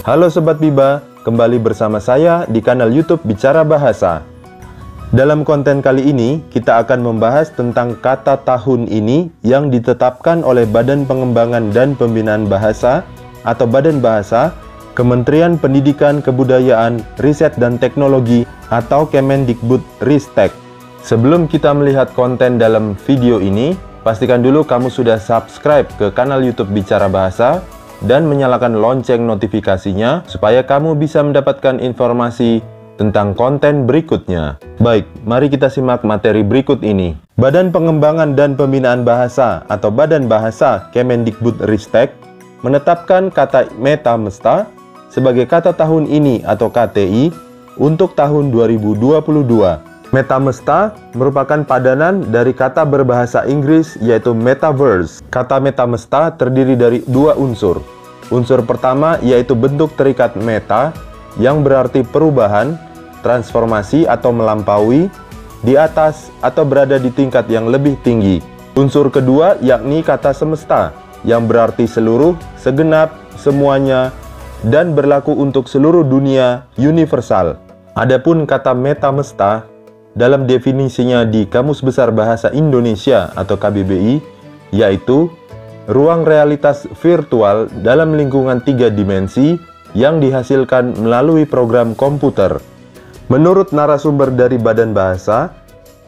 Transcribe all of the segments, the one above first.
Halo Sobat Biba, kembali bersama saya di kanal YouTube Bicara Bahasa. Dalam konten kali ini, kita akan membahas tentang kata tahun ini yang ditetapkan oleh Badan Pengembangan dan Pembinaan Bahasa atau Badan Bahasa, Kementerian Pendidikan, Kebudayaan, Riset dan Teknologi atau Kemendikbud-Ristek. Sebelum kita melihat konten dalam video ini, pastikan dulu kamu sudah subscribe ke kanal YouTube Bicara Bahasa dan menyalakan lonceng notifikasinya supaya kamu bisa mendapatkan informasi tentang konten berikutnya. Baik, mari kita simak materi berikut ini. Badan Pengembangan dan Pembinaan Bahasa atau Badan Bahasa Kemendikbud-Ristek menetapkan kata Meta Mesta sebagai kata tahun ini atau KTI untuk tahun 2022. Meta Mesta merupakan padanan dari kata berbahasa Inggris yaitu metaverse. Kata Meta Mesta terdiri dari dua unsur. Unsur pertama yaitu bentuk terikat meta yang berarti perubahan, transformasi atau melampaui, di atas atau berada di tingkat yang lebih tinggi. Unsur kedua yakni kata semesta yang berarti seluruh, segenap, semuanya, dan berlaku untuk seluruh dunia, universal. Adapun kata meta mesta dalam definisinya di Kamus Besar Bahasa Indonesia atau KBBI yaitu ruang realitas virtual dalam lingkungan 3 dimensi yang dihasilkan melalui program komputer. Menurut narasumber dari Badan Bahasa,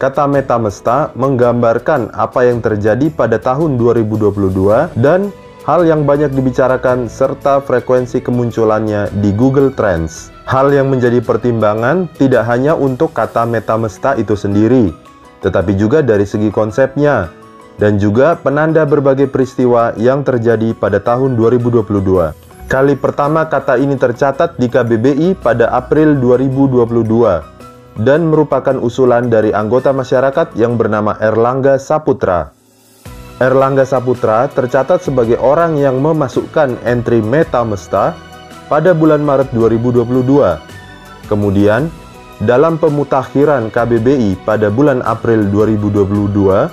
kata Meta Mesta menggambarkan apa yang terjadi pada tahun 2022 dan hal yang banyak dibicarakan serta frekuensi kemunculannya di Google Trends. Hal yang menjadi pertimbangan tidak hanya untuk kata Meta Mesta itu sendiri, tetapi juga dari segi konsepnya, dan juga penanda berbagai peristiwa yang terjadi pada tahun 2022. Kali pertama kata ini tercatat di KBBI pada April 2022 dan merupakan usulan dari anggota masyarakat yang bernama Erlangga Saputra. Erlangga Saputra tercatat sebagai orang yang memasukkan entry Meta Mesta pada bulan Maret 2022. Kemudian, dalam pemutakhiran KBBI pada bulan April 2022,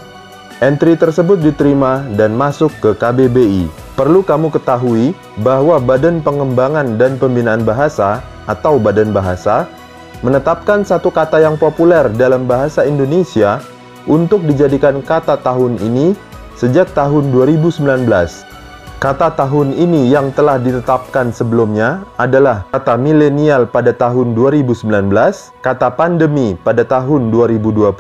entry tersebut diterima dan masuk ke KBBI. Perlu kamu ketahui bahwa Badan Pengembangan dan Pembinaan Bahasa atau Badan Bahasa menetapkan satu kata yang populer dalam bahasa Indonesia untuk dijadikan kata tahun ini sejak tahun 2019. Kata tahun ini yang telah ditetapkan sebelumnya adalah kata milenial pada tahun 2019, kata pandemi pada tahun 2020,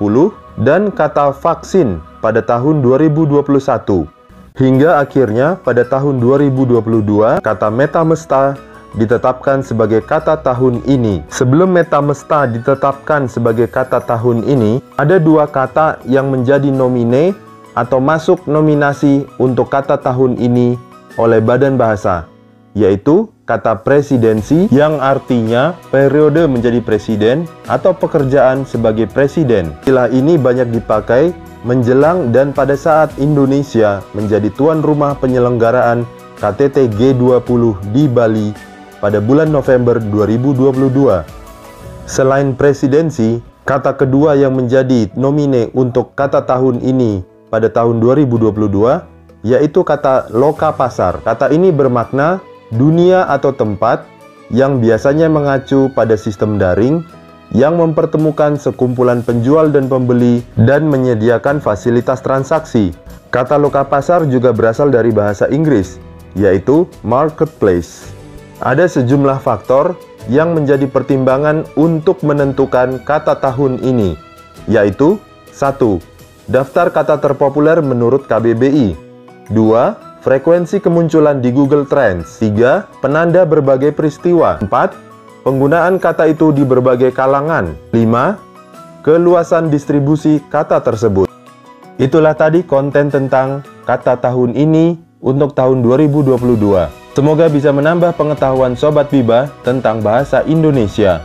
dan kata vaksin pada tahun 2021. Hingga akhirnya pada tahun 2022, kata Meta Mesta ditetapkan sebagai kata tahun ini. Sebelum Meta Mesta ditetapkan sebagai kata tahun ini, ada dua kata yang menjadi nomine atau masuk nominasi untuk kata tahun ini oleh Badan Bahasa, yaitu kata presidensi yang artinya periode menjadi presiden atau pekerjaan sebagai presiden. Istilah ini banyak dipakai menjelang dan pada saat Indonesia menjadi tuan rumah penyelenggaraan KTT G20 di Bali pada bulan November 2022. Selain presidensi, kata kedua yang menjadi nomine untuk kata tahun ini pada tahun 2022 yaitu kata loka pasar. Kata ini bermakna dunia atau tempat yang biasanya mengacu pada sistem daring yang mempertemukan sekumpulan penjual dan pembeli dan menyediakan fasilitas transaksi. Kata loka pasar juga berasal dari bahasa Inggris, yaitu marketplace. Ada sejumlah faktor yang menjadi pertimbangan untuk menentukan kata tahun ini, yaitu 1. Daftar kata terpopuler menurut KBBI. 2. Frekuensi kemunculan di Google Trends. 3. Penanda berbagai peristiwa. 4. Penggunaan kata itu di berbagai kalangan. 5. Keluasan distribusi kata tersebut. Itulah tadi konten tentang kata tahun ini untuk tahun 2022. Semoga bisa menambah pengetahuan Sobat Biba tentang bahasa Indonesia.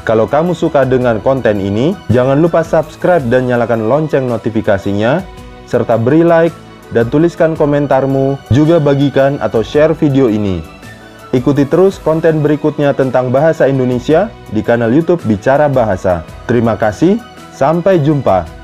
Kalau kamu suka dengan konten ini, jangan lupa subscribe dan nyalakan lonceng notifikasinya, serta beri like dan tuliskan komentarmu, juga bagikan atau share video ini. Ikuti terus konten berikutnya tentang bahasa Indonesia di kanal YouTube Bicara Bahasa. Terima kasih, sampai jumpa.